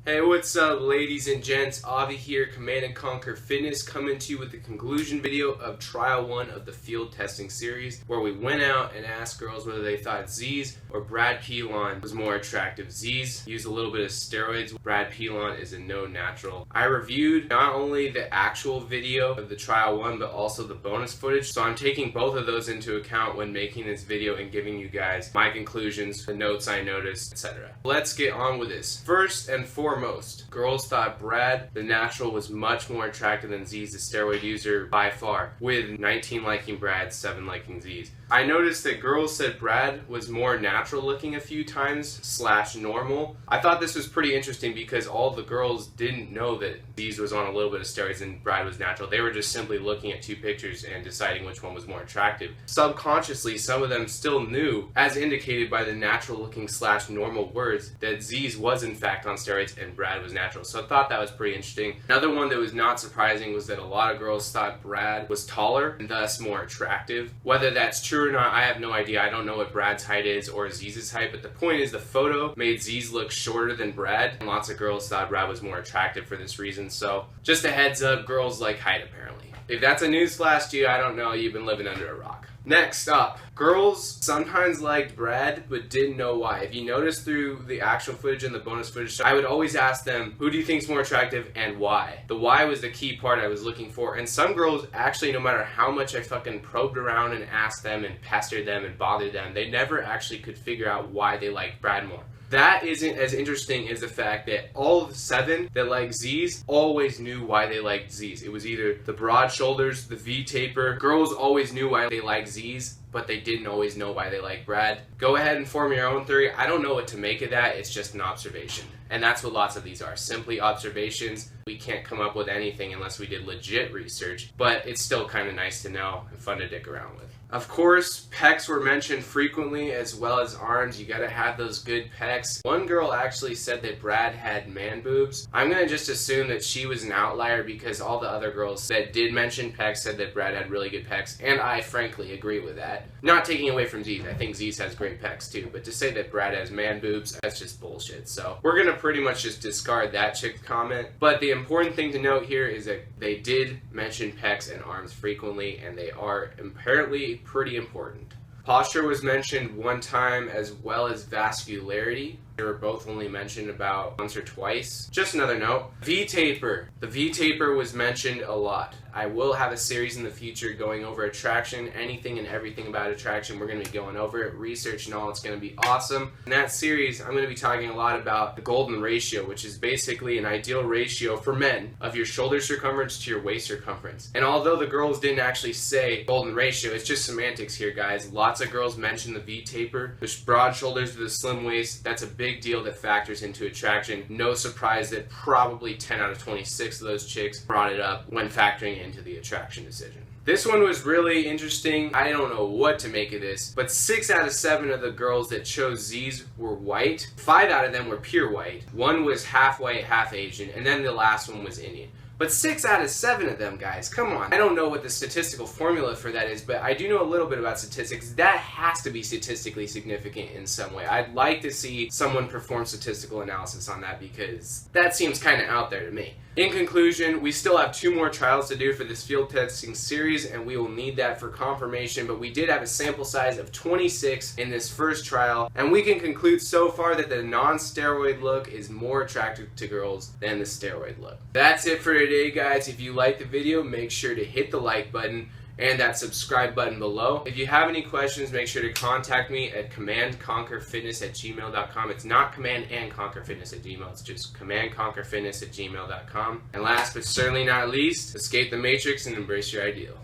Hey, what's up, ladies and gents? Avi here, Command and Conquer Fitness, coming to you with the conclusion video of Trial 1 of the field testing series, where we went out and asked girls whether they thought Z's or Brad Pilon was more attractive. Z's used a little bit of steroids. Brad Pilon is a no natural. I reviewed not only the actual video of the Trial 1, but also the bonus footage, so I'm taking both of those into account when making this video and giving you guys my conclusions, the notes I noticed, etc. Let's get on with this. First and foremost, girls thought Brad, the natural, was much more attractive than Z's, the steroid user, by far, with 19 liking Brad, 7 liking Z's. I noticed that girls said Brad was more natural looking a few times / normal. I thought this was pretty interesting because all the girls didn't know that Z's was on a little bit of steroids and Brad was natural. They were just simply looking at two pictures and deciding which one was more attractive. Subconsciously, some of them still knew, as indicated by the natural looking / normal words, that Z's was in fact on steroids and Brad was natural. So I thought that was pretty interesting. Another one that was not surprising was that a lot of girls thought Brad was taller and thus more attractive. Whether that's true or not, I have no idea. I don't know what Brad's height is or Z's height, but the point is the photo made Z's look shorter than Brad, and lots of girls thought Brad was more attractive for this reason. So just a heads up, girls like height apparently. If that's a newsflash to you, I don't know, you've been living under a rock. Next up, girls sometimes liked Brad but didn't know why. If you notice through the actual footage and the bonus footage, I would always ask them, who do you think is more attractive and why? The why was the key part I was looking for, and some girls actually, no matter how much I fucking probed around and asked them and pestered them and bothered them, they never actually could figure out why they liked Brad more. That isn't as interesting as the fact that all of the 7 that like Z's always knew why they liked Z's. It was either the broad shoulders, the V taper. Girls always knew why they liked Z's, but they didn't always know why they liked Brad. Go ahead and form your own theory. I don't know what to make of that. It's just an observation. And that's what lots of these are, simply observations. We can't come up with anything unless we did legit research, but it's still kind of nice to know and fun to dick around with. Of course, pecs were mentioned frequently, as well as arms. You gotta have those good pecs. One girl actually said that Brad had man boobs. I'm gonna just assume that she was an outlier because all the other girls that did mention pecs said that Brad had really good pecs, and I frankly agree with that. Not taking away from Z's, I think Z's has great pecs too, but to say that Brad has man boobs, that's just bullshit. So we're gonna pretty much just discard that chick's comment. But the important thing to note here is that they did mention pecs and arms frequently, and they are apparently pretty important. Posture was mentioned one time, as well as vascularity. They were both only mentioned about once or twice. Just another note, V-taper. The V-taper was mentioned a lot. I will have a series in the future going over attraction, anything and everything about attraction. We're going to be going over it, research and all. It's going to be awesome. In that series, I'm going to be talking a lot about the golden ratio, which is basically an ideal ratio for men of your shoulder circumference to your waist circumference. And although the girls didn't actually say golden ratio, it's just semantics here, guys. Lots of girls mention the V-taper, the broad shoulders to the slim waist. That's a big deal that factors into attraction. No surprise that probably 10 out of 26 of those chicks brought it up when factoring into the attraction decision. This one was really interesting. I don't know what to make of this, but 6 out of 7 of the girls that chose Z's were white. 5 out of them were pure white. 1 was half white, half Asian, and then the last one was Indian. But 6 out of 7 of them, guys, come on. I don't know what the statistical formula for that is, but I do know a little bit about statistics. That has to be statistically significant in some way. I'd like to see someone perform statistical analysis on that because that seems kind of out there to me. In conclusion, we still have 2 more trials to do for this field testing series, and we will need that for confirmation, but we did have a sample size of 26 in this first trial, and we can conclude so far that the non-steroid look is more attractive to girls than the steroid look. That's it for today, guys. If you liked the video, make sure to hit the like button and that subscribe button below. If you have any questions, make sure to contact me at commandconquerfitness@gmail.com. It's not command and conquer fitness at gmail, it's just commandconquerfitness@gmail.com. And last but certainly not least, escape the matrix and embrace your ideal.